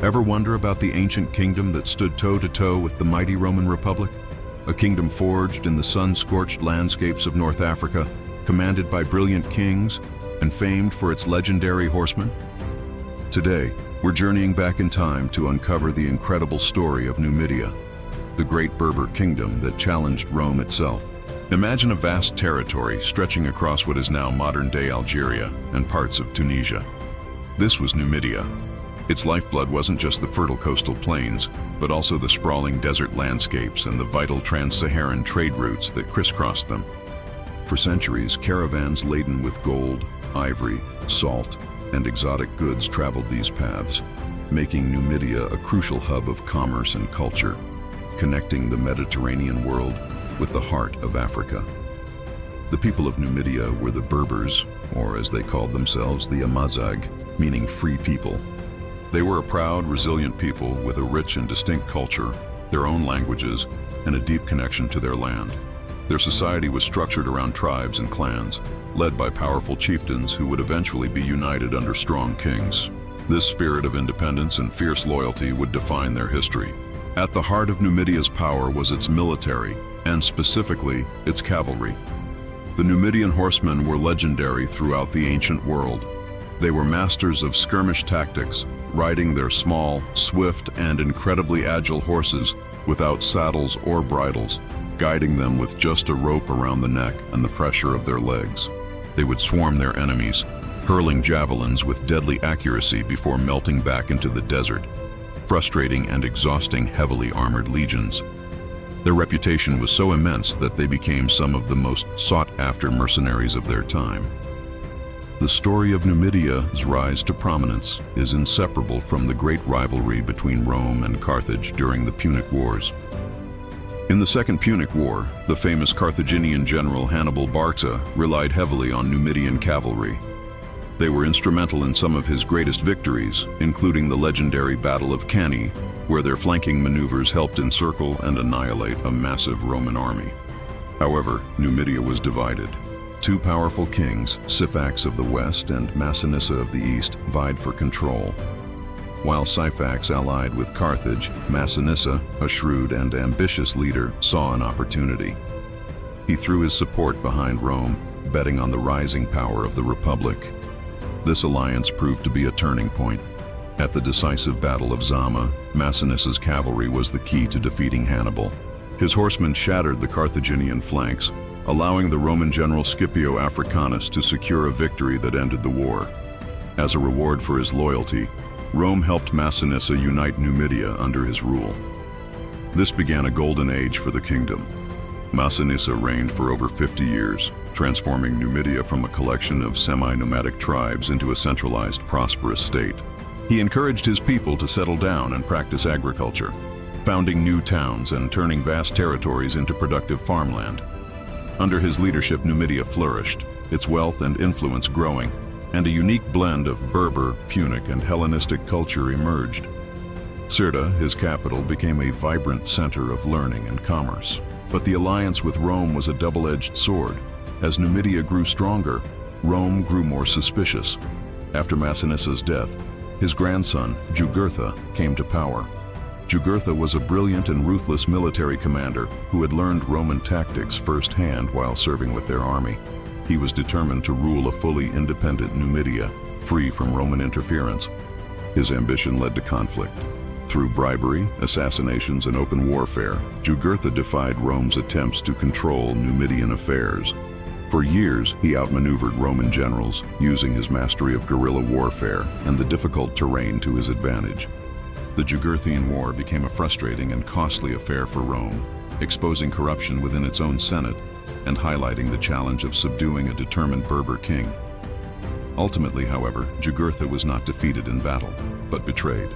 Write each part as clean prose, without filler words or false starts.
Ever wonder about the ancient kingdom that stood toe-to-toe with the mighty Roman Republic? A kingdom forged in the sun-scorched landscapes of North Africa, commanded by brilliant kings, and famed for its legendary horsemen? Today, we're journeying back in time to uncover the incredible story of Numidia, the great Berber kingdom that challenged Rome itself. Imagine a vast territory stretching across what is now modern-day Algeria and parts of Tunisia. This was Numidia. Its lifeblood wasn't just the fertile coastal plains, but also the sprawling desert landscapes and the vital trans-Saharan trade routes that crisscrossed them. For centuries, caravans laden with gold, ivory, salt, and exotic goods traveled these paths, making Numidia a crucial hub of commerce and culture, connecting the Mediterranean world with the heart of Africa. The people of Numidia were the Berbers, or as they called themselves, the Amazigh, meaning free people. They were a proud, resilient people with a rich and distinct culture, their own languages, and a deep connection to their land. Their society was structured around tribes and clans, led by powerful chieftains who would eventually be united under strong kings. This spirit of independence and fierce loyalty would define their history. At the heart of Numidia's power was its military, and specifically, its cavalry. The Numidian horsemen were legendary throughout the ancient world. They were masters of skirmish tactics, riding their small, swift, and incredibly agile horses without saddles or bridles, guiding them with just a rope around the neck and the pressure of their legs. They would swarm their enemies, hurling javelins with deadly accuracy before melting back into the desert, frustrating and exhausting heavily armored legions. Their reputation was so immense that they became some of the most sought-after mercenaries of their time. The story of Numidia's rise to prominence is inseparable from the great rivalry between Rome and Carthage during the Punic Wars. In the Second Punic War, the famous Carthaginian general Hannibal Barca relied heavily on Numidian cavalry. They were instrumental in some of his greatest victories, including the legendary Battle of Cannae, where their flanking maneuvers helped encircle and annihilate a massive Roman army. However, Numidia was divided. Two powerful kings, Syphax of the west and Masinissa of the east, vied for control. While Syphax allied with Carthage, Masinissa, a shrewd and ambitious leader, saw an opportunity. He threw his support behind Rome, betting on the rising power of the Republic. This alliance proved to be a turning point. At the decisive Battle of Zama, Masinissa's cavalry was the key to defeating Hannibal. His horsemen shattered the Carthaginian flanks, allowing the Roman general Scipio Africanus to secure a victory that ended the war. As a reward for his loyalty, Rome helped Masinissa unite Numidia under his rule. This began a golden age for the kingdom. Masinissa reigned for over 50 years, transforming Numidia from a collection of semi-nomadic tribes into a centralized, prosperous state. He encouraged his people to settle down and practice agriculture, founding new towns and turning vast territories into productive farmland. Under his leadership, Numidia flourished, its wealth and influence growing, and a unique blend of Berber, Punic, and Hellenistic culture emerged. Sirte, his capital, became a vibrant center of learning and commerce. But the alliance with Rome was a double-edged sword. As Numidia grew stronger, Rome grew more suspicious. After Masinissa's death, his grandson, Jugurtha, came to power. Jugurtha was a brilliant and ruthless military commander who had learned Roman tactics firsthand while serving with their army. He was determined to rule a fully independent Numidia, free from Roman interference. His ambition led to conflict. Through bribery, assassinations, and open warfare, Jugurtha defied Rome's attempts to control Numidian affairs. For years, he outmaneuvered Roman generals, using his mastery of guerrilla warfare and the difficult terrain to his advantage. The Jugurthian War became a frustrating and costly affair for Rome, exposing corruption within its own Senate and highlighting the challenge of subduing a determined Berber king. Ultimately, however, Jugurtha was not defeated in battle, but betrayed.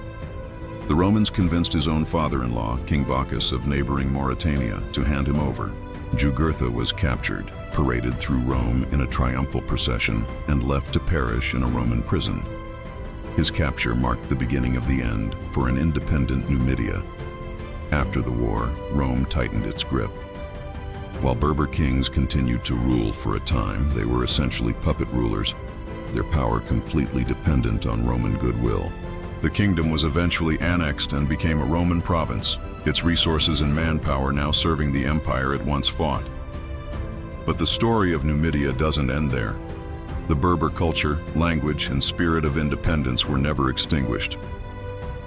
The Romans convinced his own father-in-law, King Bocchus of neighboring Mauritania, to hand him over. Jugurtha was captured, paraded through Rome in a triumphal procession, and left to perish in a Roman prison. His capture marked the beginning of the end for an independent Numidia. After the war, Rome tightened its grip. While Berber kings continued to rule for a time, they were essentially puppet rulers, their power completely dependent on Roman goodwill. The The kingdom was eventually annexed and became a Roman province, its resources and manpower now serving the empire it once fought. But the story of Numidia doesn't end there. The Berber culture, language, and spirit of independence were never extinguished.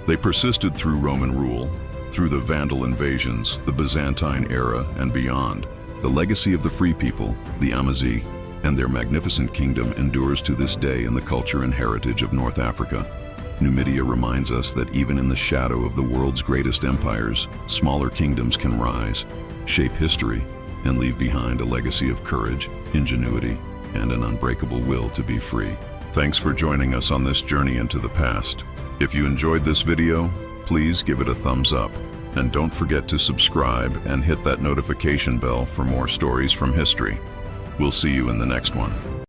They persisted through Roman rule, through the Vandal invasions, the Byzantine era, and beyond. The legacy of the free people, the Amazighs, and their magnificent kingdom endures to this day in the culture and heritage of North Africa. Numidia reminds us that even in the shadow of the world's greatest empires, smaller kingdoms can rise, shape history, and leave behind a legacy of courage, ingenuity, and an unbreakable will to be free. Thanks for joining us on this journey into the past. If you enjoyed this video, please give it a thumbs up. And don't forget to subscribe and hit that notification bell for more stories from history. We'll see you in the next one.